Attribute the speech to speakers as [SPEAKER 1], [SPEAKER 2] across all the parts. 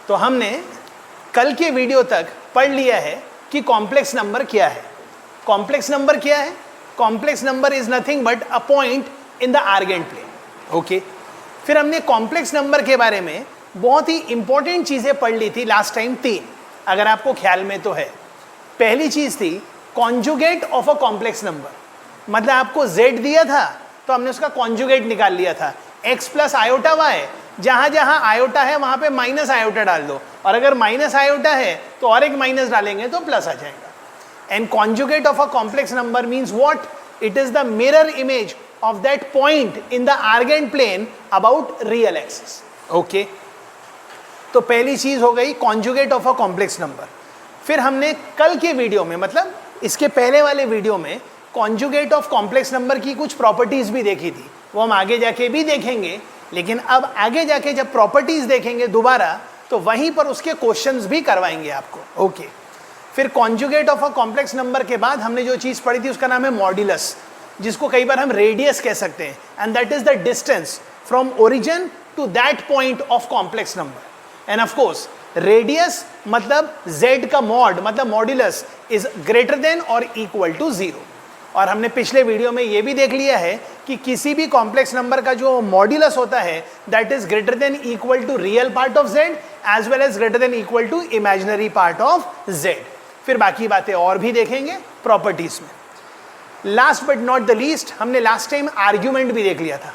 [SPEAKER 1] तो हमने कल के वीडियो तक पढ़ लिया है कि कॉम्प्लेक्स नंबर क्या है। कॉम्प्लेक्स नंबर क्या है? Complex number is nothing but a point in the Argand plane. Okay, फिर हमने कॉम्प्लेक्स नंबर के बारे में बहुत ही इंपॉर्टेंट चीजें पढ़ ली थी लास्ट टाइम, 3, अगर आपको ख्याल में तो है। पहली चीज थी conjugate of a complex number, मतलब आपको z दिया था तो हमने उसका कॉन्जुगेट निकाल लिया था, x प्लस आयोटा y, जहां जहां आयोटा है वहां पे माइनस आयोटा डाल दो, और अगर माइनस आयोटा है तो और एक माइनस डालेंगे तो प्लस आ जाएगा। And conjugate of a complex number means what? It is the mirror image of that point in the Argand plane about real axis. Okay, तो पहली चीज हो गई conjugate of a complex number. फिर हमने कल के वीडियो में, मतलब इसके पहले वाले वीडियो में, कॉन्जुगेट ऑफ कॉम्प्लेक्स नंबर की कुछ प्रॉपर्टीज भी देखी थी, वो हम आगे जाके भी देखेंगे। लेकिन अब आगे जाके जब प्रॉपर्टीज देखेंगे दोबारा तो वहीं पर उसके क्वेश्चंस भी करवाएंगे आपको। ओके, फिर conjugate of a complex number के बाद हमने जो चीज पढ़ी थी उसका नाम है मॉड्यूलस, जिसको कई बार हम रेडियस कह सकते हैं, and that is the distance from origin to that point of complex number. And of course radius मतलब z का मॉड, मतलब मॉड्यूलस इज ग्रेटर देन और इक्वल टू 0। और हमने पिछले वीडियो में ये भी देख लिया है कि किसी भी कॉम्प्लेक्स नंबर का जो मॉड्यूलस होता है that is greater than equal to real part of z as well as greater than equal to imaginary part of z। फिर बाकी बातें और भी देखेंगे प्रॉपर्टीज में। Last but not the least, हमने लास्ट टाइम आर्ग्यूमेंट भी देख लिया था,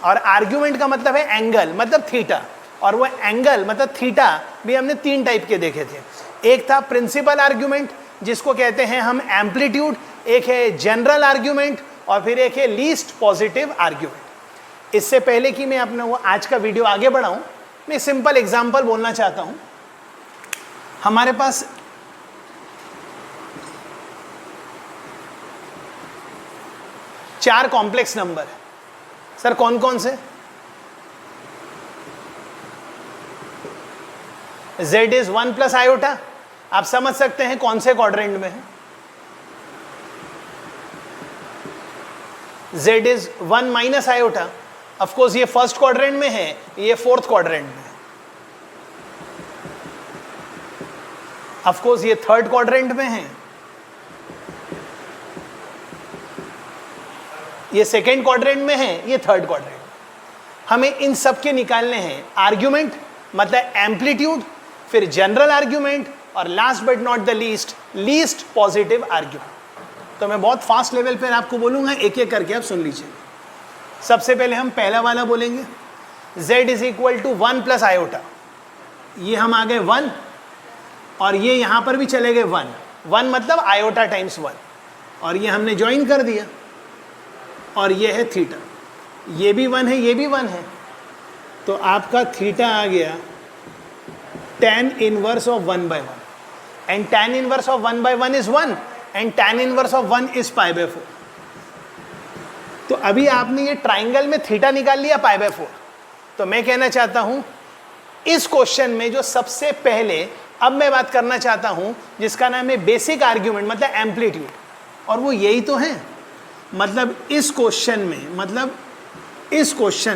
[SPEAKER 1] और आर्ग्यूमेंट का मतलब है एंगल, मतलब थीटा, और वो एंगल मतलब थीटा भी हमने 3 टाइप के देखे थे। एक था प्रिंसिपल आर्ग्यूमेंट जिसको कहते हैं हम एम्पलीट्यूड, एक है जनरल आर्ग्यूमेंट, और फिर एक है लीस्ट पॉजिटिव आर्ग्यूमेंट। इससे पहले कि मैं अपना वो आज का वीडियो आगे बढ़ाऊं, मैं सिंपल एग्जांपल बोलना चाहता हूं। हमारे पास चार कॉम्प्लेक्स नंबर है। सर कौन कौन से? z इज 1 प्लस आयोटा, आप समझ सकते हैं कौन से क्वाड्रेंट में है। z is 1 minus iota, of course ये फर्स्ट क्वाड्रेंट में है, ये फोर्थ क्वाड्रेंट में है। ऑफ कोर्स ये थर्ड क्वाड्रेंट में है, ये सेकेंड क्वाड्रेंट में है, ये थर्ड क्वाड्रेंट। हमें इन सब के निकालने हैं आर्ग्यूमेंट, मतलब एम्पलीट्यूड, फिर जनरल आर्ग्यूमेंट, और last but not the least positive argument. तो मैं बहुत फास्ट लेवल पर आपको बोलूंगा, एक एक करके आप सुन लीजिए। सबसे पहले हम पहला वाला बोलेंगे, z is equal to 1 plus iota. ये हम आ गए 1, और ये यहां पर भी चले गए 1 मतलब आयोटा टाइम्स 1, और ये हमने ज्वाइन कर दिया, और ये है थीटा। ये भी 1 है, ये भी 1 है, तो आपका थीटा आ गया tan inverse of 1/1, and tan inverse of 1/1 is 1, and tan inverse of 1 is π/4। तो अभी आपने ये ट्राइंगल में थीटा निकाल लिया π/4। तो मैं कहना चाहता हूं इस क्वेश्चन में जो सबसे पहले अब मैं बात करना चाहता हूं जिसका नाम है बेसिक आर्ग्यूमेंट, मतलब एम्पलीट्यूड, और वो यही तो है। मतलब इस क्वेश्चन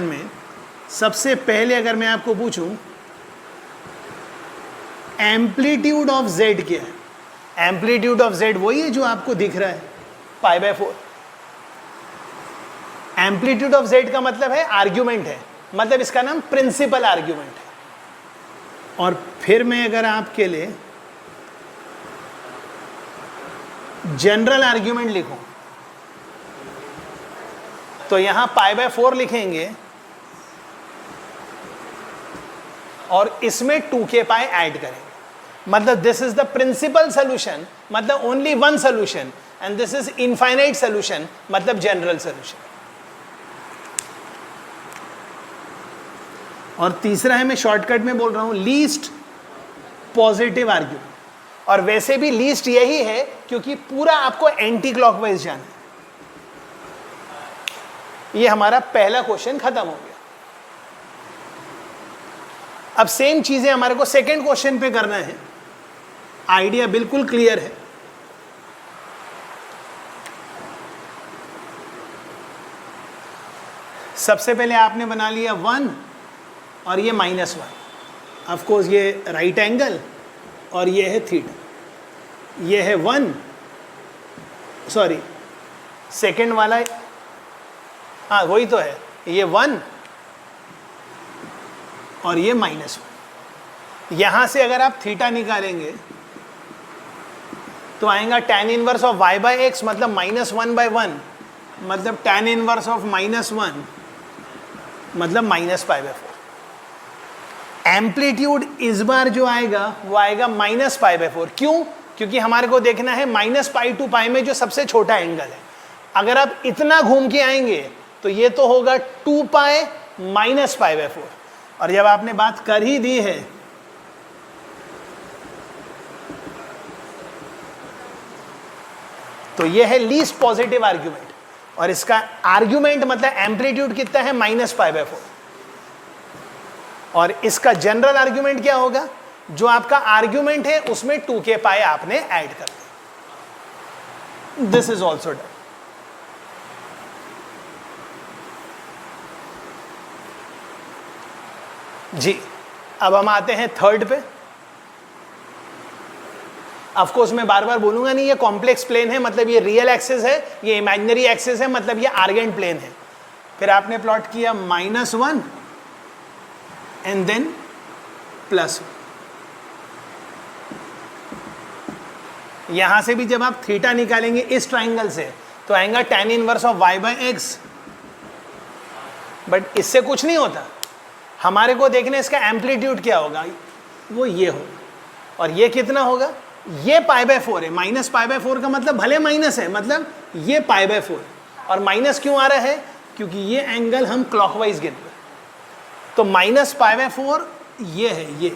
[SPEAKER 1] में सबसे पहले अगर मैं आपको पूछूं एम्पलीट्यूड ऑफ z क्या है, एम्पलीट्यूड ऑफ z वही है जो आपको दिख रहा है π/4। एम्पलीट्यूड ऑफ z का मतलब है आर्ग्यूमेंट है, मतलब इसका नाम प्रिंसिपल आर्ग्यूमेंट है। और फिर मैं अगर आपके लिए जनरल आर्ग्यूमेंट लिखूं तो यहां π/4 लिखेंगे, और इसमें 2k पाई ऐड करेंगे, मतलब this is the principal solution, मतलब only one solution, and this is infinite solution, मतलब जनरल सोल्यूशन। और तीसरा है, मैं शॉर्टकट में बोल रहा हूं, लीस्ट पॉजिटिव आर्ग्यूमेंट। और वैसे भी लीस्ट यही है क्योंकि पूरा आपको एंटी क्लॉकवाइज जाना है। ये हमारा पहला क्वेश्चन खत्म हो गया। अब सेम चीजें हमारे को सेकंड क्वेश्चन पे करना है। आइडिया बिल्कुल क्लियर है। सबसे पहले आपने बना लिया 1 और ये -1, ऑफ कोर्स ये राइट एंगल और ये है थीटा, ये है 1, सॉरी सेकेंड वाला, हाँ वही तो है, ये 1 और ये -1। यहां से अगर आप थीटा निकालेंगे तो आएगा tan इनवर्स ऑफ y/x, मतलब -1/1, मतलब tan इनवर्स ऑफ -1 मतलब -π/4। एम्पलीट्यूड इस बार जो आएगा वो आएगा -π/4। क्यों? क्योंकि हमारे को देखना है -π to π में जो सबसे छोटा एंगल है। अगर आप इतना घूम के आएंगे तो ये तो होगा 2π -π/4। और जब आपने बात कर ही दी है तो ये है लीस्ट पॉजिटिव आर्ग्यूमेंट, और इसका आर्ग्यूमेंट मतलब एम्पलीट्यूड कितना है -π/4, और इसका जनरल आर्ग्यूमेंट क्या होगा? जो आपका आर्ग्यूमेंट है उसमें 2k π आपने ऐड कर दिया। This is also done. जी, अब हम आते हैं थर्ड पे। ऑफ कोर्स मैं बार बार बोलूंगा नहीं, ये कॉम्प्लेक्स प्लेन है मतलब ये रियल एक्सिस है, ये इमेजिनरी एक्सिस है मतलब ये आर्गेंट प्लेन है। फिर आपने प्लॉट किया -1 एंड देन +1। यहां से भी जब आप थीटा निकालेंगे इस ट्राइंगल से तो आएगा tan inverse of y/x, but इससे कुछ नहीं होता। हमारे को देखना इसका एम्पलीट्यूड क्या होगा, वो ये होगा, और ये कितना होगा? ये π/4 है। -π/4 का मतलब भले माइनस है, मतलब ये π/4, और माइनस क्यों आ रहा है? क्योंकि ये एंगल हम क्लॉकवाइज गिन रहे हैं, तो -π/4 ये है ये,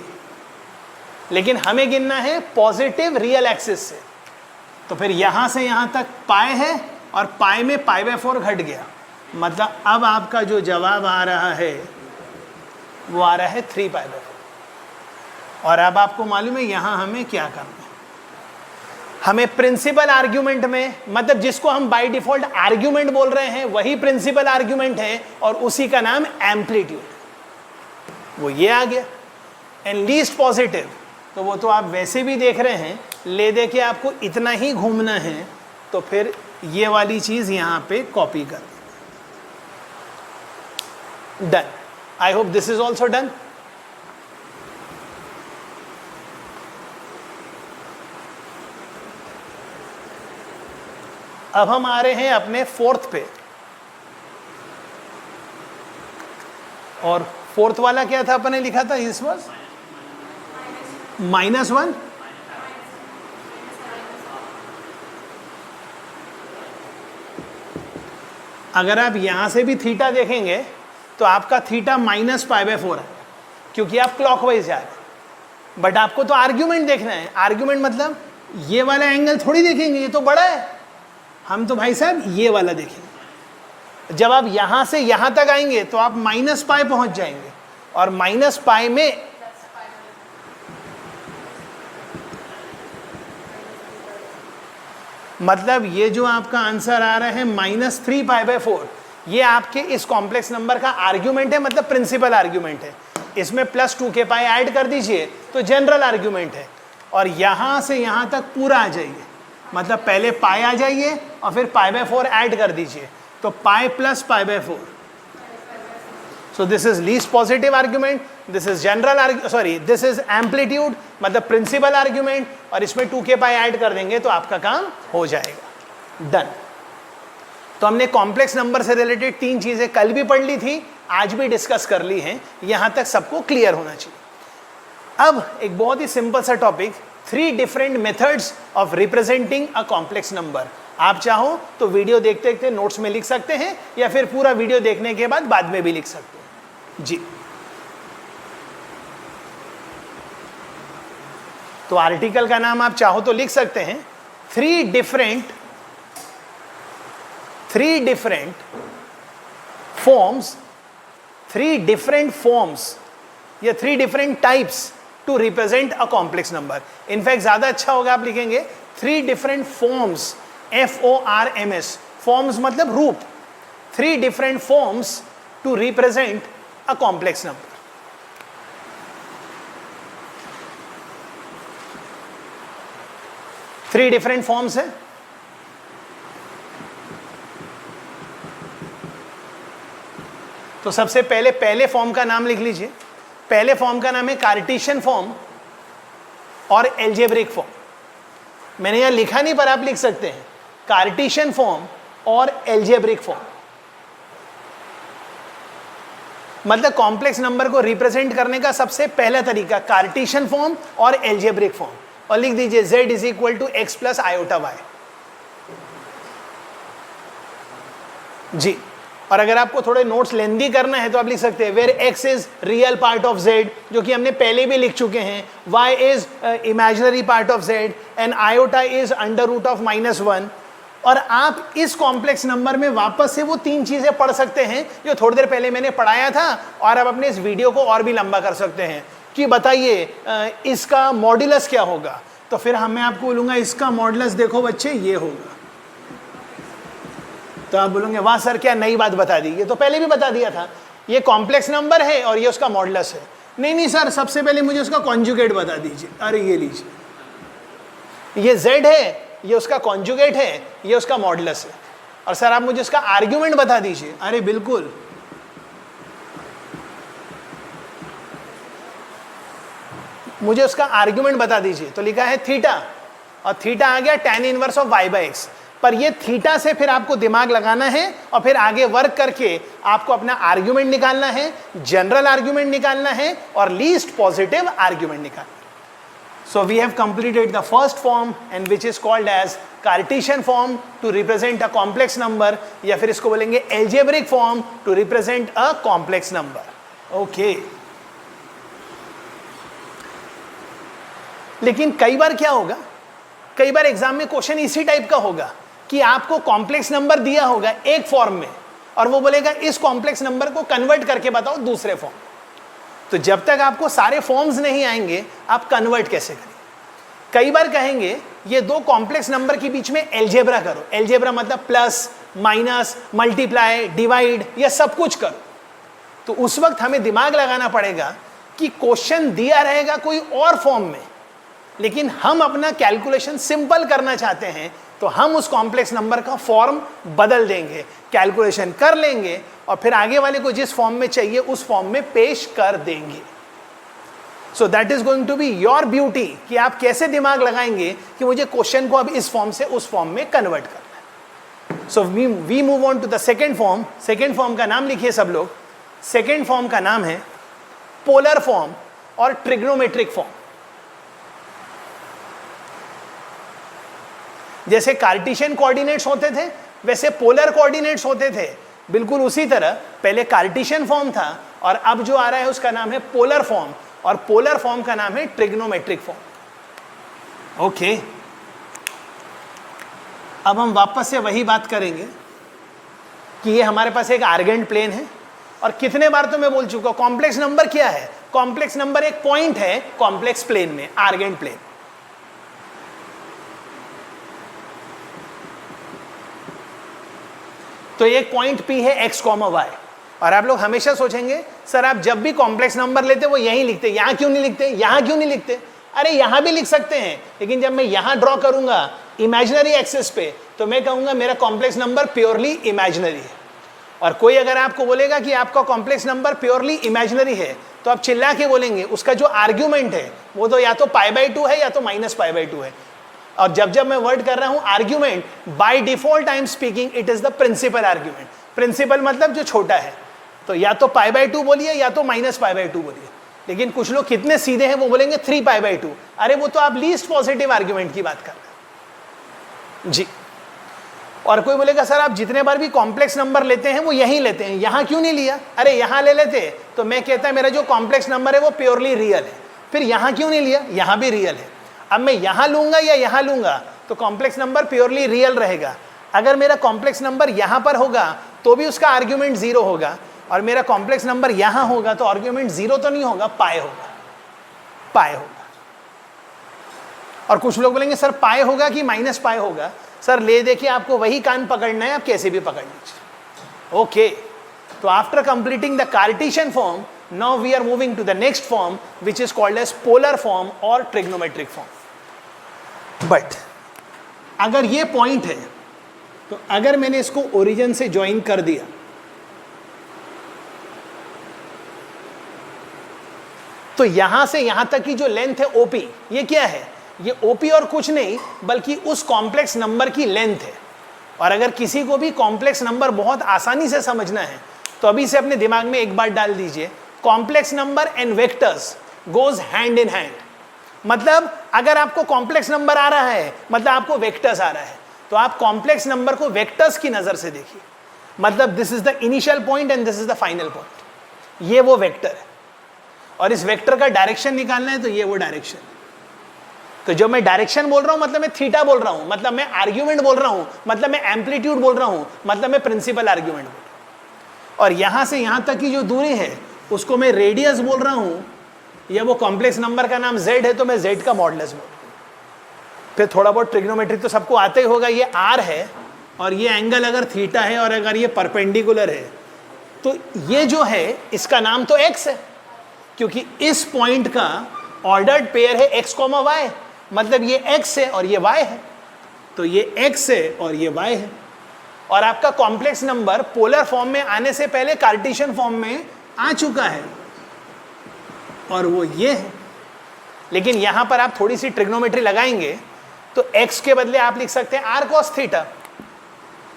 [SPEAKER 1] लेकिन हमें गिनना है पॉजिटिव रियल एक्सिस से। तो फिर यहां से यहां तक पाई है और पाई में π/4 घट गया, मतलब अब आपका जो जवाब आ रहा है वो आ रहा है 3π/4। और अब आपको मालूम है यहां हमें क्या करना है, हमें प्रिंसिपल आर्ग्यूमेंट में, मतलब जिसको हम बाय डिफॉल्ट आर्ग्यूमेंट बोल रहे हैं वही प्रिंसिपल आर्ग्यूमेंट है और उसी का नाम एम्पलीट्यूड, वो ये आ गया। एंड लीस्ट पॉजिटिव, तो वो तो आप वैसे भी देख रहे हैं, ले दे के आपको इतना ही घूमना है, तो फिर ये वाली चीज यहां पे कॉपी कर done. I hope this is also done. अब हम आ रहे हैं अपने फोर्थ पे, और फोर्थ वाला क्या था अपने लिखा था, इस वाज -1। अगर आप यहां से भी थीटा देखेंगे तो आपका थीटा -π/4 है, क्योंकि आप क्लॉकवाइज जा रहे हैं। बट आपको तो आर्ग्यूमेंट देखना है। आर्ग्यूमेंट मतलब ये वाला एंगल थोड़ी देखेंगे, ये तो बड़ा है, हम तो भाई साहब ये वाला देखेंगे। जब आप यहां से यहां तक आएंगे तो आप -π पहुंच जाएंगे, और -π में मतलब ये जो आपका आंसर आ रहा है -3π/4, ये आपके इस कॉम्प्लेक्स नंबर का आर्ग्यूमेंट है, मतलब प्रिंसिपल आर्ग्यूमेंट है। इसमें +2k π ऐड कर दीजिए तो जनरल आर्ग्यूमेंट है, और यहां से यहां तक पूरा आ जाइए, मतलब पहले पाई आ जाइए और फिर π/4 ऐड कर दीजिए, तो pi + π/4। So this is least positive argument, this is general sorry this is amplitude मतलब प्रिंसिपल आर्ग्यूमेंट, और इसमें 2k π ऐड कर देंगे तो आपका काम हो जाएगा। डन। तो हमने कॉम्प्लेक्स नंबर से रिलेटेड 3 चीजें कल भी पढ़ ली थी, आज भी डिस्कस कर ली हैं, यहां तक सबको क्लियर होना चाहिए। अब एक बहुत ही सिंपल सा topic, 3 different methods of representing a complex number. आप चाहो तो वीडियो देखते देखते नोट्स में लिख सकते हैं, या फिर पूरा वीडियो देखने के बाद में भी लिख सकते हैं। जी, तो आर्टिकल का नाम आप चाहो तो लिख सकते हैं, 3 डिफरेंट फॉर्म्स या 3 different types to represent a complex number. In fact ज्यादा अच्छा होगा आप लिखेंगे 3 डिफरेंट फॉर्म्स, FORMS, फॉर्म्स मतलब रूप, 3 different forms to represent a complex number. 3 different forms है। तो सबसे पहले फॉर्म का नाम लिख लीजिए। पहले फॉर्म का नाम है कार्टेशियन फॉर्म और एल्जेब्रिक फॉर्म। मैंने यहां लिखा नहीं पर आप लिख सकते हैं कार्टेशियन फॉर्म और एल्जेब्रिक फॉर्म। मतलब कॉम्प्लेक्स नंबर को रिप्रेजेंट करने का सबसे पहला तरीका कार्टेशियन फॉर्म और एल्जेब्रिक फॉर्म। और लिख दीजिए z is equal to X plus iota Y. जी, और अगर आपको थोड़े नोट्स लेंदी करना है तो आप लिख सकते हैं where x is real part of z, जो कि हमने पहले भी लिख चुके हैं, y is imaginary part of z and iota is under root of -1। और आप इस कॉम्प्लेक्स नंबर में वापस से वो 3 चीजें पढ़ सकते हैं जो थोड़ी देर पहले मैंने पढ़ाया था, और आप अपने इस वीडियो को और भी लंबा कर सकते हैं कि बताइए इसका मॉड्यूलस क्या होगा। तो फिर मैं आपको बोलूंगा इसका मॉड्यूलस देखो बच्चे ये होगा। तो आप बोलोगे वाह सर क्या नई बात बता दी, ये तो पहले भी बता दिया था। ये कॉम्प्लेक्स नंबर है और ये उसका मॉड्यूलस है। नहीं सर, सबसे पहले मुझे उसका कॉन्जुगेट बता दीजिए। अरे ये लीजिए, ये z है, ये उसका कॉन्जुगेट है, ये उसका मॉड्यूलस है। और सर आप मुझे उसका आर्ग्यूमेंट बता दीजिए। अरे बिल्कुल, मुझे उसका आर्ग्यूमेंट बता दीजिए। तो लिखा है थीटा, और थीटा आ गया tan इनवर्स ऑफ y/x। पर ये थीटा से फिर आपको दिमाग लगाना है और फिर आगे वर्क करके आपको अपना आर्ग्यूमेंट निकालना है, जनरल आर्ग्यूमेंट निकालना है और लीस्ट पॉजिटिव आर्ग्यूमेंट निकालना है। So we have completed the first form and which is called as Cartesian form to represent a complex number, या फिर इसको बोलेंगे algebraic form to represent a complex number. Okay. लेकिन कई बार क्या होगा, कई बार एग्जाम में क्वेश्चन इसी टाइप का होगा कि आपको कॉम्प्लेक्स नंबर दिया होगा एक फॉर्म में और वो बोलेगा इस कॉम्प्लेक्स नंबर को कन्वर्ट करके बताओ दूसरे फॉर्म। तो जब तक आपको सारे फॉर्म्स नहीं आएंगे आप कन्वर्ट कैसे करेंगे। कई बार कहेंगे ये 2 कॉम्प्लेक्स नंबर के बीच में एल्जेब्रा करो। एल्जेब्रा मतलब प्लस, माइनस, मल्टीप्लाई, डिवाइड, ये सब कुछ करो। तो उस वक्त हमें दिमाग लगाना पड़ेगा कि क्वेश्चन दिया रहेगा कोई और फॉर्म में, लेकिन हम अपना कैलकुलेशन सिंपल करना चाहते हैं तो हम उस कॉम्प्लेक्स नंबर का फॉर्म बदल देंगे, कैलकुलेशन कर लेंगे और फिर आगे वाले को जिस फॉर्म में चाहिए उस फॉर्म में पेश कर देंगे। So that is going to be your beauty कि आप कैसे दिमाग लगाएंगे कि मुझे क्वेश्चन को अब इस फॉर्म से उस फॉर्म में कन्वर्ट करना है। So we move on to the second form. Second form का नाम लिखिए सब लोग। सेकेंड फॉर्म का नाम है पोलर फॉर्म और ट्रिग्नोमेट्रिक फॉर्म। जैसे कार्टेशियन कोऑर्डिनेट्स होते थे वैसे पोलर कोऑर्डिनेट्स होते थे, बिल्कुल उसी तरह पहले कार्टेशियन फॉर्म था और अब जो आ रहा है उसका नाम है पोलर फॉर्म, और पोलर फॉर्म का नाम है ट्रिग्नोमेट्रिक फॉर्म। ओके, अब हम वापस से वही बात करेंगे कि ये हमारे पास एक आर्गेंट प्लेन है और कितने बार तो मैं बोल चुका हूं कॉम्प्लेक्स नंबर क्या है। कॉम्प्लेक्स नंबर एक पॉइंट है कॉम्प्लेक्स प्लेन में, आर्गेंट प्लेन। तो एक पॉइंट P है x, y, और आप लोग हमेशा सोचेंगे सर आप जब भी कॉम्प्लेक्स नंबर लेते वो यहीं लिखते, यहां क्यों नहीं लिखते, यहां क्यों नहीं लिखते। अरे यहां भी लिख सकते हैं, लेकिन जब मैं यहां ड्रॉ करूंगा इमेजिनरी एक्सिस पे तो मैं कहूंगा मेरा कॉम्प्लेक्स नंबर प्योरली इमेजिनरी है। और कोई अगर आपको बोलेगा कि आपका कॉम्प्लेक्स नंबर प्योरली इमेजिनरी है तो आप चिल्ला के बोलेंगे उसका जो आर्ग्यूमेंट है वो तो या तो π/2 है या तो -π/2 है। और जब जब मैं वर्ड कर रहा हूं argument, by default I am speaking it is the principal argument. Principal मतलब जो छोटा है, तो या तो π/2 बोलिए या तो -π/2 बोलिए। लेकिन कुछ लोग कितने सीधे हैं वो बोलेंगे 3π/2। अरे वो तो आप लीस्ट पॉजिटिव आर्ग्यूमेंट की बात कर रहे हैं जी। और कोई बोलेगा सर आप जितने बार भी कॉम्प्लेक्स नंबर लेते हैं वो यहीं लेते हैं, यहां क्यों नहीं लिया। अरे यहां ले लेते तो मैं कहता मेरा जो कॉम्प्लेक्स नंबर है वो प्योरली रियल है। फिर यहां क्यों नहीं लिया, यहां भी रियल है। अब मैं यहां लूंगा या यहां लूंगा तो कॉम्प्लेक्स नंबर प्योरली रियल रहेगा। अगर मेरा कॉम्प्लेक्स नंबर यहां पर होगा तो भी उसका आर्ग्यूमेंट 0 होगा, और मेरा कॉम्प्लेक्स नंबर यहां होगा तो आर्ग्यूमेंट 0 तो नहीं होगा, पाई होगा, पाई होगा। और कुछ लोग बोलेंगे सर पाई होगा कि -π होगा। सर ले देखिए आपको वही कान पकड़ना है, आप कैसे भी पकड़ लीजिए। ओके, तो after completing the Cartesian form now we are moving to the next form which is called as polar form or trigonometric form. But अगर ये पॉइंट है तो अगर मैंने इसको ओरिजिन से ज्वाइन कर दिया तो यहां से यहां तक की जो लेंथ है ओपी, ये क्या है? ये ओपी और कुछ नहीं बल्कि उस कॉम्प्लेक्स नंबर की लेंथ है। और अगर किसी को भी कॉम्प्लेक्स नंबर बहुत आसानी से समझना है तो अभी से अपने दिमाग में एक बात डाल दीजिए, complex number and vectors goes hand in hand. मतलब अगर आपको कॉम्प्लेक्स नंबर आ रहा है मतलब आपको वेक्टर्स आ रहा है, तो आप कॉम्प्लेक्स नंबर को वेक्टर्स की नजर से देखिए। मतलब this is the initial point and this is the final point, ये वो वेक्टर है और इस वेक्टर का डायरेक्शन निकालना है तो ये वो डायरेक्शन। तो जब मैं डायरेक्शन बोल रहा हूं मतलब मैं थीटा बोल रहा हूं, मतलब मैं आर्ग्यूमेंट बोल रहा हूं, मतलब मैं एम्पलीट्यूड बोल रहा हूं, मतलब मैं प्रिंसिपल आर्ग्यूमेंट बोल रहा हूं। और यहां से यहां तक की जो दूरी है उसको मैं रेडियस बोल रहा हूं, या वो कॉम्प्लेक्स नंबर का नाम z है तो मैं z का मॉडुलस बोल रहा हूं। फिर थोड़ा बहुत ट्रिग्नोमेट्री तो सबको आता ही होगा, ये r है और ये एंगल अगर थीटा है और अगर ये परपेंडिकुलर है तो ये जो है इसका नाम तो x है, क्योंकि इस पॉइंट का ऑर्डर्ड पेयर है x, y, मतलब ये x है और ये y है, तो ये x है और ये y है। और आपका कॉम्प्लेक्स नंबर पोलर फॉर्म में आने से पहले कार्टेशियन फॉर्म में आ चुका है और वो ये है। लेकिन यहां पर आप थोड़ी सी ट्रिग्नोमेट्री लगाएंगे तो x के बदले आप लिख सकते हैं r cos थीटा,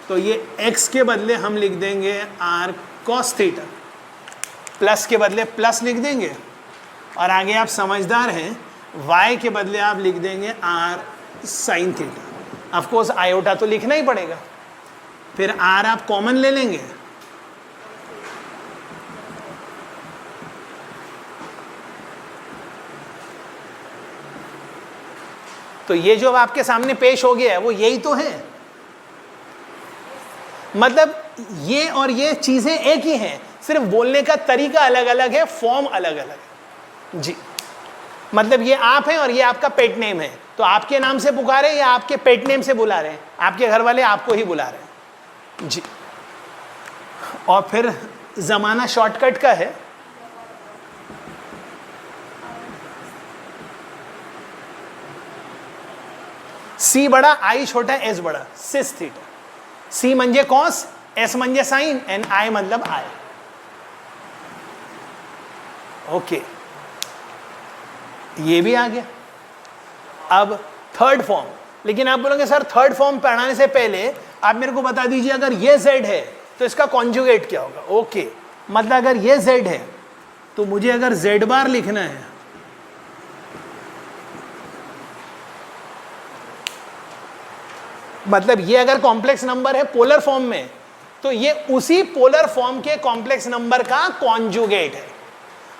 [SPEAKER 1] तो ये x के बदले हम लिख देंगे r cos थीटा, प्लस के बदले प्लस लिख देंगे और आगे आप समझदार हैं y के बदले आप लिख देंगे r sin theta. Of course iota तो लिखना ही पड़ेगा, फिर r आप कॉमन ले लेंगे तो ये जो आपके सामने पेश हो गया है वो यही तो है। मतलब ये और ये चीजें एक ही हैं, सिर्फ बोलने का तरीका अलग अलग है, फॉर्म अलग अलग है जी। मतलब ये आप हैं और ये आपका पेट नेम है, तो आपके नाम से पुकारे या आपके पेट नेम से बुला रहे हैं? आपके घर वाले आपको ही बुला रहे हैं जी। और फिर जमाना शॉर्टकट का है, C बड़ा I छोटा S बड़ा, सिस थीटा। C म्हणजे कॉस, S म्हणजे साइन एंड I मतलब I। ओके, ये भी आ गया। अब थर्ड फॉर्म, लेकिन आप बोलोगे सर थर्ड फॉर्म पढ़ाने से पहले आप मेरे को बता दीजिए अगर ये Z है तो इसका कॉन्जुगेट क्या होगा। ओके, मतलब अगर ये Z है तो मुझे अगर Z बार लिखना है मतलब ये अगर कॉम्प्लेक्स नंबर है पोलर फॉर्म में तो ये उसी पोलर फॉर्म के कॉम्प्लेक्स नंबर का कॉन्जुगेट है।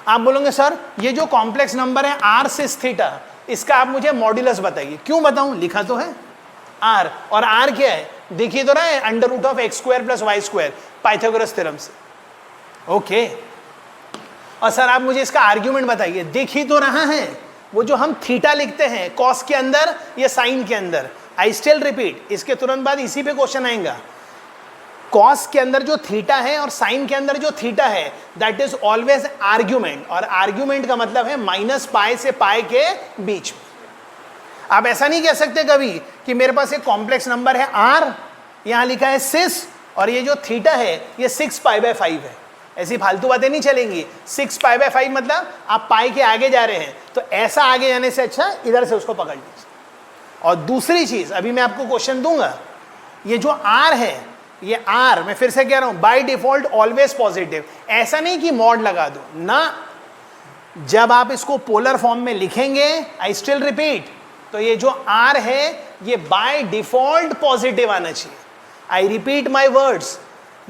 [SPEAKER 1] आप बोलोगे सर ये जो कॉम्प्लेक्स नंबर है r सिस थीटा, इसका आप मुझे मॉड्यूलस बताइए। क्यों बताऊं, लिखा तो है r, और r क्या है देखिए तो रहा है, under root of x square plus y square, Pythagoras theorem से। ओके, और सर आप मुझे इसका आर्ग्यूमेंट बताइए। देख ही तो रहा है, वो जो हम थीटा लिखते हैं कॉस के अंदर या साइन के अंदर, आई स्टिल रिपीट, इसके तुरंत बाद इसी पे क्वेश्चन आएगा। कॉस के अंदर जो थीटा है और साइन के अंदर जो थीटा है दैट इज ऑलवेज आर्ग्यूमेंट, और आर्ग्यूमेंट का मतलब है माइनस पाई से पाई के बीच में। आप ऐसा नहीं कह सकते कभी कि मेरे पास एक कॉम्प्लेक्स नंबर है r, यहां लिखा है सिस, और ये जो थीटा है ये 6π/5 है। ऐसी फालतू बातें नहीं चलेंगी। 6π/5 मतलब आप पाई के आगे जा रहे हैं, तो ऐसा आगे जाने से अच्छा इधर से उसको पकड़ लीजिए। और दूसरी चीज, अभी मैं आपको क्वेश्चन दूंगा, ये जो r है, ये r मैं फिर से कह रहा हूं बाय डिफॉल्ट ऑलवेज पॉजिटिव। ऐसा नहीं कि मॉड लगा दो ना, जब आप इसको पोलर फॉर्म में लिखेंगे, आई स्टिल रिपीट, तो ये जो r है ये बाय डिफॉल्ट पॉजिटिव आना चाहिए। आई रिपीट माई वर्ड्स,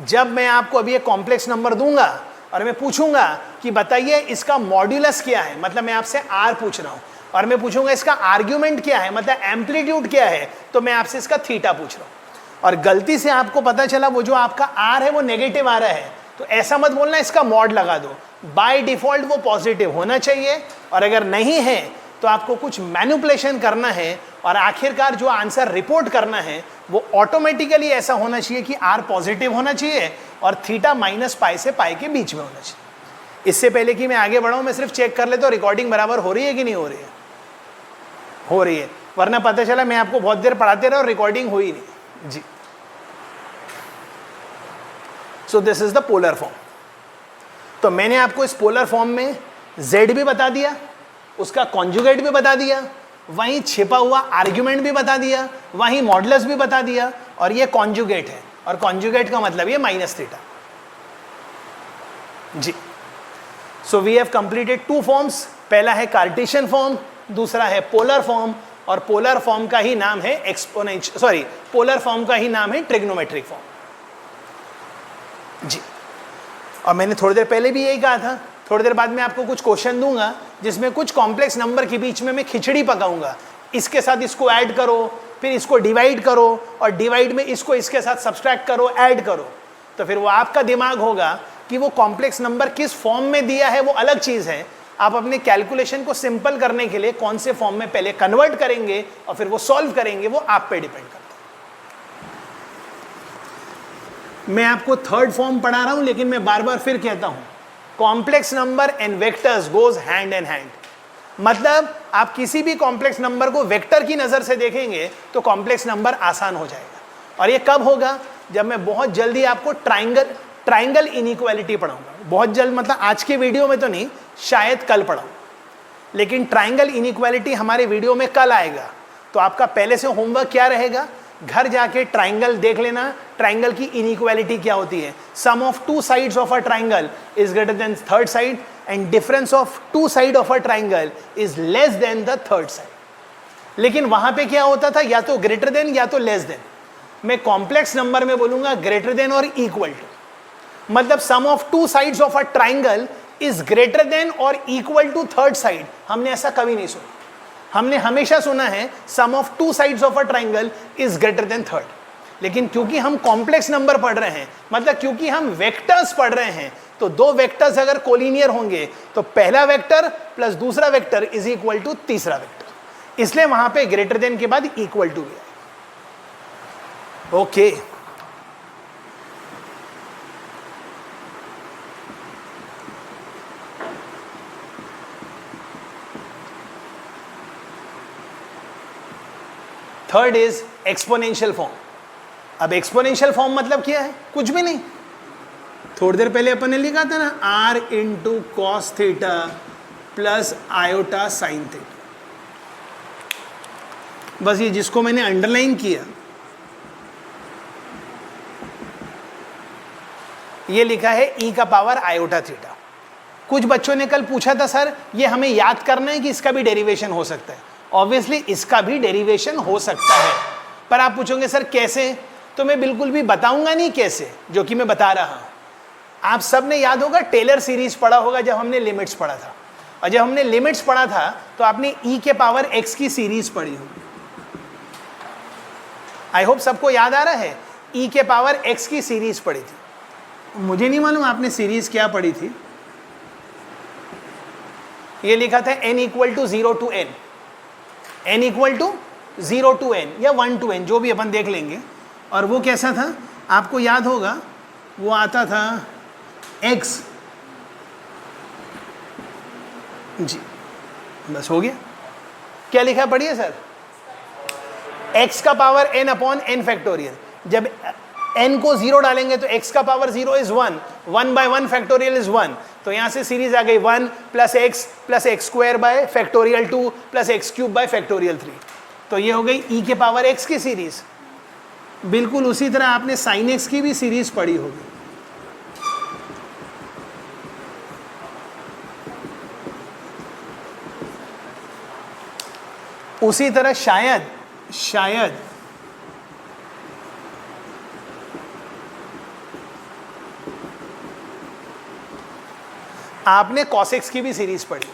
[SPEAKER 1] जब मैं आपको अभी एक कॉम्प्लेक्स नंबर दूंगा और मैं पूछूंगा कि बताइए इसका मॉड्यूलस क्या है, मतलब मैं आपसे r पूछ रहा हूं, और मैं पूछूंगा इसका आर्ग्यूमेंट क्या है, मतलब एम्पलीट्यूड क्या है, तो मैं आपसे इसका थीटा पूछ रहा हूं, और गलती से आपको पता चला वो जो आपका r है वो नेगेटिव आ रहा है, तो ऐसा मत बोलना इसका मॉड लगा दो। बाय डिफॉल्ट वो पॉजिटिव होना चाहिए, और अगर नहीं है तो आपको कुछ मैनिपुलेशन करना है, और आखिरकार जो आंसर रिपोर्ट करना है वो ऑटोमेटिकली ऐसा होना चाहिए कि r पॉजिटिव होना चाहिए और थीटा माइनस पाई से पाई के बीच में होना चाहिए। इससे पहले कि मैं आगे बढ़ाऊं, मैं सिर्फ चेक कर लेता हूं रिकॉर्डिंग बराबर हो रही है कि नहीं हो रही है। हो रही है। वरना पता चला मैं आपको बहुत देर पढ़ाते रहा और रिकॉर्डिंग हुई नहीं जी। So this is the polar form. तो मैंने आपको इस पोलर फॉर्म में z भी बता दिया, उसका कॉन्जुगेट भी बता दिया, वहीं छिपा हुआ आर्ग्यूमेंट भी बता दिया, वहीं मॉडुलस भी बता दिया, और ये कॉन्जुगेट है, और कॉन्जुगेट का मतलब ये माइनस थीटा जी। So we have completed 2 forms, पहला है कार्टेशियन फॉर्म, दूसरा है पोलर फॉर्म, और पोलर फॉर्म का ही नाम है पोलर फॉर्म का ही नाम है ट्रिग्नोमेट्रिक फॉर्म जी। और मैंने थोड़ी देर पहले भी यही कहा था, थोड़ी देर बाद मैं आपको कुछ क्वेश्चन दूंगा जिसमें कुछ कॉम्प्लेक्स नंबर के बीच में मैं खिचड़ी पकाऊंगा, इसके साथ इसको ऐड करो, फिर इसको डिवाइड करो, और डिवाइड में इसको इसके साथ सब्सट्रैक्ट करो, ऐड करो, तो फिर वो आपका दिमाग होगा कि वो कॉम्प्लेक्स नंबर किस फॉर्म में दिया है वो अलग चीज है। आप अपने कैलकुलेशन को सिंपल करने के लिए कौन से फॉर्म में पहले कन्वर्ट करेंगे और फिर वो सॉल्व करेंगे, वो आप पे डिपेंड करता है। मैं आपको थर्ड फॉर्म पढ़ा रहा हूं, लेकिन मैं बार बार फिर कहता हूं, complex number and vectors goes hand in hand. मतलब आप किसी भी कॉम्प्लेक्स नंबर को वेक्टर की नजर से देखेंगे तो कॉम्प्लेक्स नंबर आसान हो जाएगा। और ये कब होगा? जब मैं बहुत जल्दी आपको ट्राइंगल इनइक्वालिटी पढ़ाऊंगा। बहुत जल्द मतलब आज के वीडियो में तो नहीं, शायद कल पढ़ाऊं, लेकिन ट्राइंगल इनइक्वालिटी हमारे वीडियो में कल आएगा। तो आपका पहले से होमवर्क क्या रहेगा? घर जाके ट्राइंगल देख लेना, ट्राइंगल की इनइक्वालिटी क्या होती है। Sum of 2 sides of a triangle is greater than third side, and difference of 2 side of a triangle is less than the third side. लेकिन वहां पे क्या होता था? या तो ग्रेटर देन या तो लेस देन। मैं कॉम्प्लेक्स नंबर में बोलूंगा ग्रेटर देन और इक्वल टू। मतलब sum of 2 sides of a triangle is greater than और इक्वल टू थर्ड साइड। हमने ऐसा कभी नहीं सुना, हमने हमेशा सुना है sum of 2 sides of a triangle is greater than third. लेकिन क्योंकि हम कॉम्प्लेक्स नंबर पढ़ रहे हैं, मतलब क्योंकि हम वेक्टर्स पढ़ रहे हैं, तो 2 वेक्टर्स अगर कोलिनियर होंगे तो पहला वेक्टर प्लस दूसरा वेक्टर इज इक्वल टू तीसरा वेक्टर, इसलिए वहां पे ग्रेटर देन के बाद इक्वल टू भी आएगा। Okay, third is exponential form. अब एक्सपोनेंशियल फॉर्म मतलब क्या है? कुछ भी नहीं, थोड़ी देर पहले अपन ने लिखा था ना, r into cos theta plus iota sine theta. बस ये जिसको मैंने अंडरलाइन किया, ये लिखा है e का पावर आयोटा थीटा। कुछ बच्चों ने कल पूछा था, सर ये हमें याद करना है कि इसका भी डेरिवेशन हो सकता है। ऑब्वियसली इसका भी डेरिवेशन हो सकता है, पर आप पूछोगे सर कैसे? तो मैं बिल्कुल भी बताऊंगा नहीं कैसे, जो कि मैं बता रहा हूं। आप सब ने याद होगा टेलर सीरीज पढ़ा होगा जब हमने लिमिट्स पढ़ा था, और जब हमने लिमिट्स पढ़ा था तो आपने e के पावर x की सीरीज पढ़ी होगी। आई होप सबको याद आ रहा है, e के पावर x की सीरीज पढ़ी थी। मुझे नहीं मालूम आपने सीरीज क्या पढ़ी थी। ये लिखा था n equal to 0 to n, n equal to 0 to n या 1 टू n, जो भी अपन देख लेंगे। और वो कैसा था आपको याद होगा? वो आता था x जी, बस हो गया। क्या लिखा पढ़िए सर, x का power n upon n factorial. जब n को 0 डालेंगे तो x का power 0 is 1, 1 by 1 factorial is 1। तो यहां से सीरीज आ गई 1 plus x square by factorial 2 plus x cube by factorial 3। तो ये हो गई e के पावर x की सीरीज। बिल्कुल उसी तरह आपने साइन x की भी सीरीज पढ़ी होगी। उसी तरह शायद आपने cos x की भी सीरीज पढ़ी।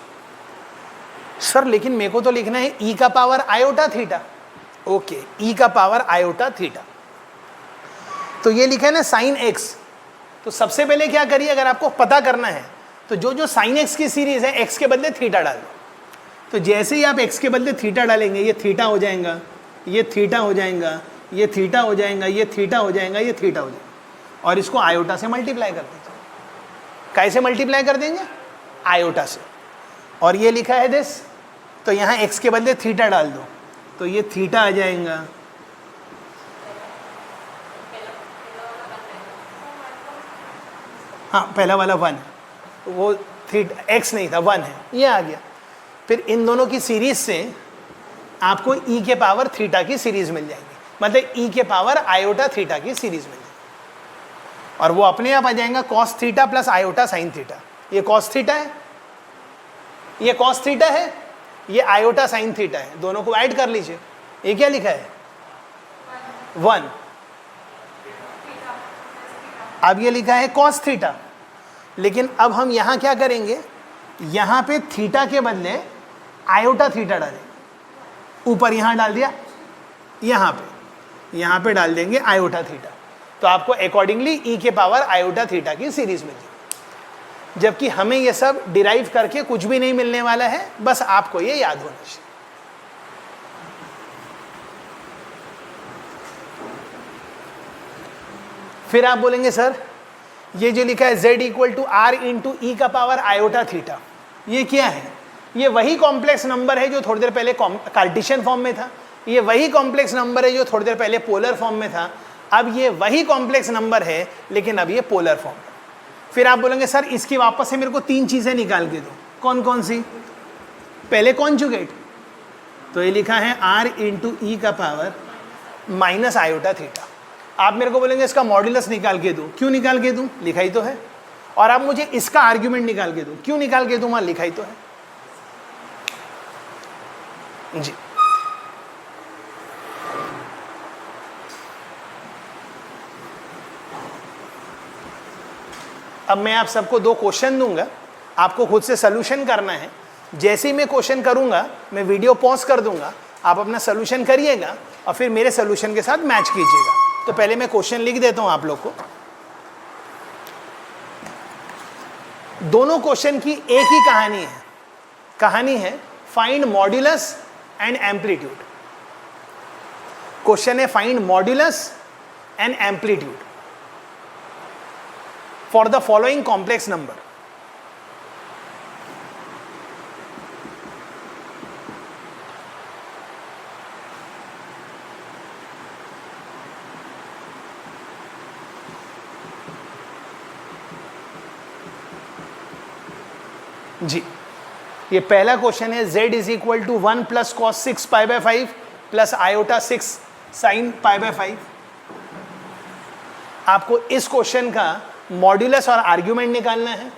[SPEAKER 1] सर लेकिन मेरे को तो लिखना है e का power iota theta. Okay, e का पावर आयोटा थीटा, तो ये लिखा है ना साइन x। तो सबसे पहले क्या करिए, अगर आपको पता करना है तो जो साइन x की सीरीज है x के बदले थीटा डाल दो। तो जैसे ही आप x के बदले थीटा डालेंगे, ये थीटा हो जाएगा, ये थीटा हो जाएगा, ये थीटा हो जाएगा, ये थीटा हो जाएगा, ये थीटा हो जाएगा, और इसको आयोटा से मल्टीप्लाई कर दीजिए। कैसे मल्टीप्लाई कर देंगे? आयोटा से। और ये लिखा है दिस, तो यहाँ x के बदले थीटा डाल दो, तो ये थीटा आ जाएगा, हाँ पहला वाला 1 है, वो थीटा x नहीं था 1 है, ये आ गया। फिर इन दोनों की सीरीज से आपको e के पावर थीटा की सीरीज मिल जाएगी, मतलब e के पावर आयोटा थीटा की सीरीज मिल जाएगी, और वो अपने आप आ जाएगा cos theta plus iota sine theta. ये cos थीटा है, ये cos थीटा है, ये आयोटा साइन थीटा है, दोनों को ऐड कर लीजिए। ये क्या लिखा है 1, अब ये लिखा है cos थीटा, लेकिन अब हम यहां क्या करेंगे, यहां पे थीटा के बदले आयोटा थीटा डालेंगे, ऊपर यहां डाल दिया, यहां पे डाल देंगे आयोटा थीटा, तो आपको अकॉर्डिंगली e के पावर आयोटा थीटा की सीरीज मिल जाएगी। जबकि हमें ये सब डिराइव करके कुछ भी नहीं मिलने वाला है, बस आपको ये याद होना चाहिए। फिर आप बोलेंगे सर ये जो लिखा है z equal to R into E का पावर आयोटा थीटा, ये क्या है? ये वही कॉम्प्लेक्स नंबर है जो थोड़ी देर पहले कार्टेशियन फॉर्म में था, ये वही कॉम्प्लेक्स नंबर है जो थोड़ी देर पहले पोलर फॉर्म में था, अब ये वही कॉम्प्लेक्स नंबर है लेकिन अब ये पोलर फॉर्म है। फिर आप बोलेंगे सर इसकी वापस से मेरे को 3 चीजें निकाल के दो, कौन कौन सी? पहले कॉन्जुगेट, तो ये लिखा है r इंटू ई का पावर माइनस आयोटा थीटा। आप मेरे को बोलेंगे इसका मॉड्यूलस निकाल के दो, क्यों निकाल के दूं? लिखा ही तो है। और आप मुझे इसका आर्ग्यूमेंट निकाल के दो, क्यों निकाल के दूं? वहां लिखा ही तो है जी। अब मैं आप सबको 2 क्वेश्चन दूंगा, आपको खुद से सोल्यूशन करना है। जैसे ही मैं क्वेश्चन करूंगा मैं वीडियो पॉज कर दूंगा, आप अपना सोल्यूशन करिएगा और फिर मेरे सोल्यूशन के साथ मैच कीजिएगा। तो पहले मैं क्वेश्चन लिख देता हूं आप लोग को। दोनों क्वेश्चन की एक ही कहानी है find modulus and amplitude. Question है find modulus and amplitude for the following complex number. जी, ये पहला क्वेश्चन है z is equal to 1 plus cos 6 pi by 5 plus iota 6 sine pi by 5। आपको इस क्वेश्चन का मॉड्यूलस और आर्ग्यूमेंट निकालना है।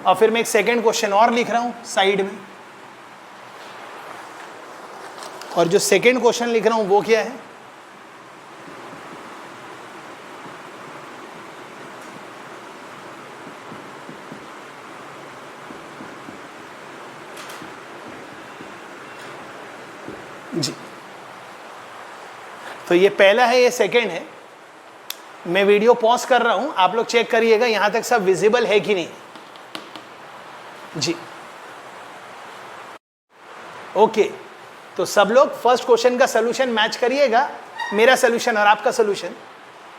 [SPEAKER 1] और फिर मैं एक सेकेंड क्वेश्चन और लिख रहा हूं साइड में, और जो सेकेंड क्वेश्चन लिख रहा हूं वो क्या है? जी, तो ये पहला है, ये सेकेंड है। मैं वीडियो पॉज कर रहा हूं, आप लोग चेक करिएगा यहां तक सब विजिबल है कि नहीं। जी ओके, तो सब लोग फर्स्ट क्वेश्चन का सॉल्यूशन मैच करिएगा, मेरा सॉल्यूशन और आपका सॉल्यूशन।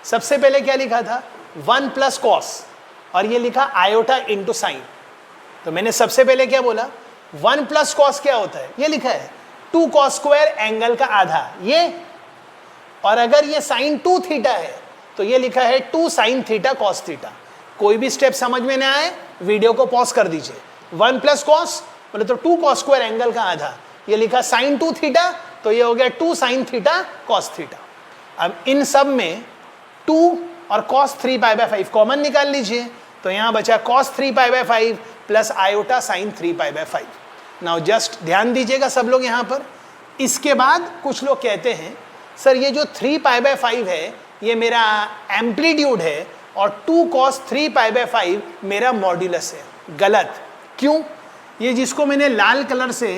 [SPEAKER 1] सबसे पहले क्या लिखा था? 1 प्लस कॉस, और ये लिखा आयोटा इंटू साइन। तो मैंने सबसे पहले क्या बोला? 1 प्लस कॉस क्या होता है? ये लिखा है 2 कॉस स्क्वायर एंगल का आधा, ये। और अगर ये साइन 2 थीटा है तो ये लिखा है 2 साइन थीटा कॉस थीटा। कोई भी स्टेप समझ में ना आए वीडियो को पॉज कर दीजिए। 1 प्लस कॉस बोले तो 2 कॉस स्क्वायर एंगल का आधा, ये लिखा साइन 2 थीटा, तो ये हो गया 2 साइन थीटा कॉस थीटा। अब इन सब में 2 और कॉस 3 पाई बाय 5 कॉमन निकाल लीजिए, तो यहां बचा cos 3 pi by 5 plus iota sign 3 pi by 5। Now just ध्यान दीजिएगा सब लोग यहाँ पर। इसके बाद कुछ लोग कहते हैं सर ये जो 3 पाई बाय 5 है ये मेरा एम्पलीट्यूड है और 2 कॉस 3 पाई बाय 5 मेरा मॉड्यूलस है। गलत। क्यों? ये जिसको मैंने लाल कलर से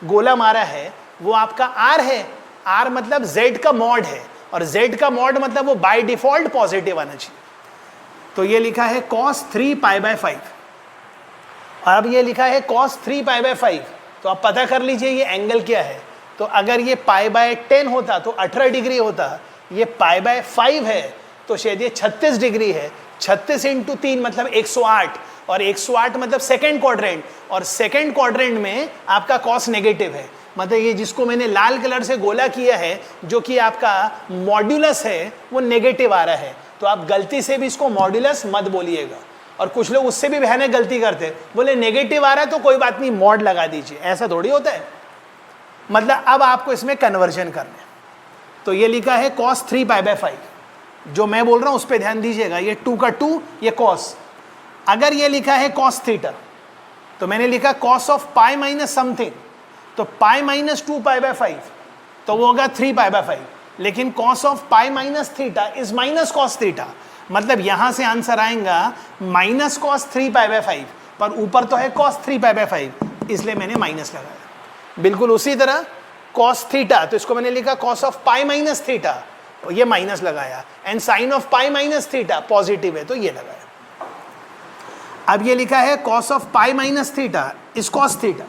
[SPEAKER 1] गोला मारा है वो आपका r है। r मतलब z का मॉड है, और z का मॉड मतलब वो बाय डिफॉल्ट पॉजिटिव आना चाहिए। तो ये लिखा है cos 3 पाई बाय 5, और अब ये लिखा है cos 3 पाई बाय 5। तो आप पता कर लीजिए ये एंगल क्या है। तो अगर ये पाई बाय 10 होता तो 18 डिग्री होता, ये पाई बाय 5 है तो शायद ये 36 डिग्री है। 36 इंटू 3 मतलब 108, और 108 मतलब सेकेंड क्वाड्रेंट, और सेकेंड क्वाड्रेंट में आपका कॉस नेगेटिव है, मतलब ये जिसको मैंने लाल कलर से गोला किया है जो कि आपका मॉड्यूलस है वो नेगेटिव आ रहा है, तो आप गलती से भी इसको मॉड्यूलस मत बोलिएगा। और कुछ लोग उससे भी भयानक गलती करते हैं, बोले नेगेटिव आ रहा है तो कोई बात नहीं मॉड लगा दीजिए, ऐसा थोड़ी होता है। मतलब अब आपको इसमें कन्वर्जन करना है। तो ये लिखा है cos 3π/5, जो मैं बोल रहा हूं उस पर ध्यान दीजिएगा, ये 2 का 2 ये cos। अगर ये लिखा है cos थीटा तो मैंने लिखा cos of pi minus something, तो पाई माइनस 2π/5 तो वो होगा 3π/5, लेकिन cos of pi minus theta is minus cos theta, मतलब यहां से आंसर आएगा माइनस cos 3π/5, पर ऊपर तो है cos 3π/5 इसलिए मैंने माइनस लगाया। बिल्कुल उसी तरह cos थीटा, तो इसको मैंने लिखा cos of pi minus theta, ये माइनस लगाया, and sine of pi minus theta positive है तो ये लगाया। अब ये लिखा है cos of pi minus theta is cos theta,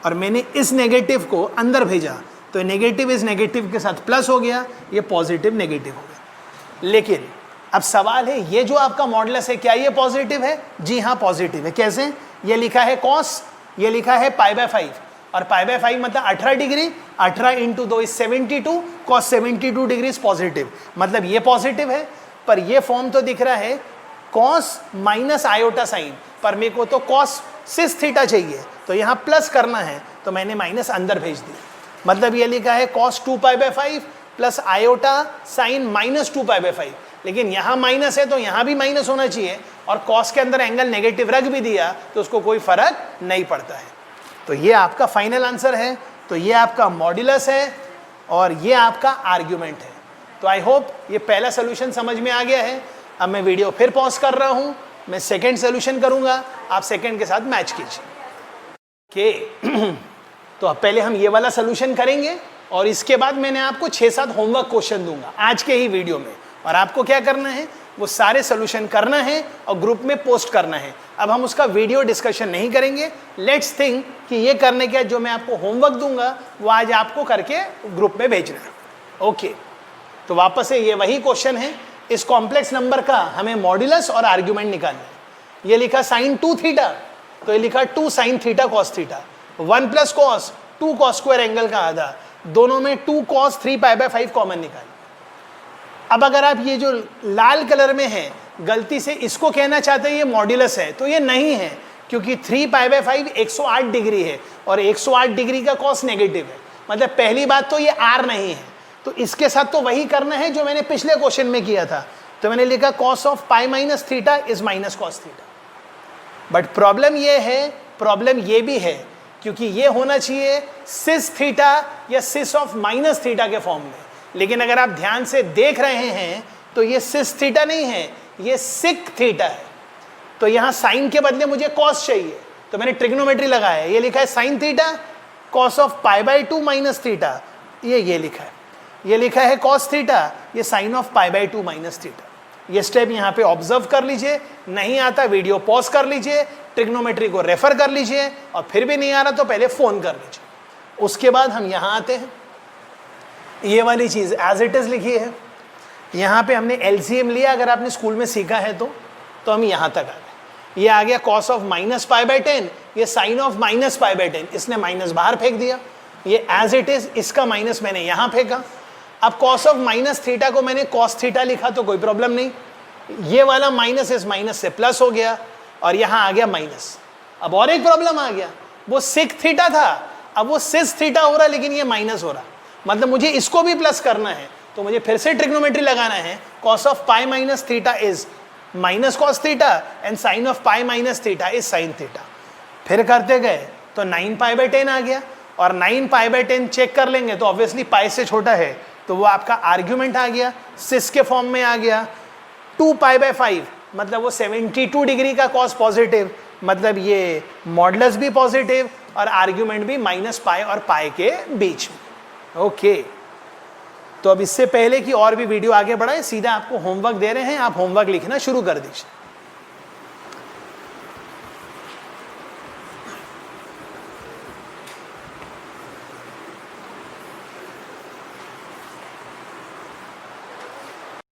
[SPEAKER 1] और मैंने इस नेगेटिव को अंदर भेजा तो नेगेटिव इस नेगेटिव के साथ प्लस हो गया, ये पॉजिटिव नेगेटिव हो गया। लेकिन अब सवाल है ये जो आपका मॉडुलस है क्या ये पॉजिटिव है? जी हाँ पॉजिटिव है। कैसे? ये लिखा है cos, ये लिखा है π/5, और π/5 मतलब 18 degree, 18 into 2 is 72, cos 72 degree positive, मतलब ये पॉजिटिव है। पर ये फॉर्म तो दिख रहा है cos माइनस आयोटा साइन, पर मेरे को तो cos सिस थीटा चाहिए, तो यहाँ प्लस करना है तो मैंने माइनस अंदर भेज दिया। मतलब ये लिखा है cos 2π/5 plus iota sine minus 2π/5, लेकिन यहाँ माइनस है तो यहाँ भी माइनस होना चाहिए, और cos के अंदर एंगल नेगेटिव रख भी दिया तो उसको कोई फर्क नहीं पड़ता है। तो ये आपका फाइनल आंसर है, तो ये आपका मॉड्यूलस है और ये आपका आर्ग्यूमेंट है। तो आई होप ये पहला सोल्यूशन समझ में आ गया है। अब मैं वीडियो फिर पॉज कर रहा हूँ, मैं सेकंड सोल्यूशन करूँगा, आप सेकंड के साथ मैच कीजिए। ओके तो अब पहले हम ये वाला सोल्यूशन करेंगे और इसके बाद मैंने आपको 6-7 होमवर्क क्वेश्चन दूंगा आज के ही वीडियो में, और आपको क्या करना है वो सारे सोल्यूशन करना है और ग्रुप में पोस्ट करना है। अब हम उसका वीडियो डिस्कशन नहीं करेंगे, लेट्स थिंक कि ये करने के जो मैं आपको होमवर्क दूंगा वो आज आपको करके ग्रुप में भेजना है। ओके तो वापस से ये वही क्वेश्चन है, इस कॉम्प्लेक्स नंबर का हमें मॉड्यूलस और आर्ग्यूमेंट निकालना है। ये लिखा sin 2 थीटा, तो ये लिखा 2 sin theta cos theta, 1 plus cos 2 cos square angle का आधा, दोनों में 2 cos 3π/5 कॉमन निकाल। अब अगर आप ये जो लाल कलर में है गलती से इसको कहना चाहते हैं ये मॉड्यूलस है, तो ये नहीं है, क्योंकि 3π/5 108 डिग्री है और 108 डिग्री का cos नेगेटिव है। मतलब पहली बात तो ये r नहीं है, तो इसके साथ तो वही करना है जो मैंने पिछले क्वेश्चन में किया था। तो मैंने लिखा cos of pi minus theta is minus cos theta. But problem ये है, प्रॉब्लम ये भी है, क्योंकि ये होना चाहिए सिस थीटा या सिस ऑफ माइनस थीटा के फॉर्म में, लेकिन अगर आप ध्यान से देख रहे हैं तो ये सिस थीटा नहीं है, ये सिक थीटा है। तो यहाँ साइन के बदले मुझे cos चाहिए, तो मैंने ट्रिग्नोमेट्री लगाया है, ये लिखा है sine theta cos of π/2 minus theta, ये लिखा है, ये लिखा है cos थीटा, ये साइन ऑफ π/2 माइनस थीटा। ये स्टेप यहाँ पे ऑब्जर्व कर लीजिए, नहीं आता वीडियो पॉज कर लीजिए, ट्रिग्नोमेट्री को रेफर कर लीजिए, और फिर भी नहीं आ रहा तो पहले फोन कर लीजिए। उसके बाद हम यहाँ आते हैं, ये वाली चीज़ एज इट इज़ लिखी है, यहाँ पे हमने LCM लिया, अगर आपने स्कूल में सीखा है तो हम यहाँ तक आ गए। ये आ गया cos ऑफ माइनस π/10, ये साइन ऑफ माइनस π/10, इसने माइनस बाहर फेंक दिया, ये एज इट इज़, इसका माइनस मैंने यहाँ फेंका। अब cos ऑफ माइनस थीटा को मैंने cos थीटा लिखा तो कोई प्रॉब्लम नहीं, ये वाला माइनस इस माइनस से प्लस हो गया और यहाँ आ गया माइनस। अब और एक प्रॉब्लम आ गया, वो सिक थीटा था, अब वो सिस थीटा हो रहा लेकिन ये माइनस हो रहा, मतलब मुझे इसको भी प्लस करना है, तो मुझे फिर से ट्रिग्नोमेट्री लगाना है। cos of pi minus theta is minus cos theta and sine of pi minus theta is sine theta. फिर करते गए तो 9π/10 आ गया, और 9π/10 चेक कर लेंगे तो ऑब्वियसली पाई से छोटा है, तो वो आपका आर्ग्यूमेंट आ गया, सिस के फॉर्म में आ गया। 2π/5 मतलब वो 72 डिग्री का cos पॉजिटिव, मतलब ये मॉडुलस भी पॉजिटिव और आर्ग्यूमेंट भी माइनस पाई और पाई के बीच में। ओके तो अब इससे पहले कि और भी वीडियो आगे बढ़ाए, सीधा आपको होमवर्क दे रहे हैं, आप होमवर्क लिखना शुरू कर दीजिए।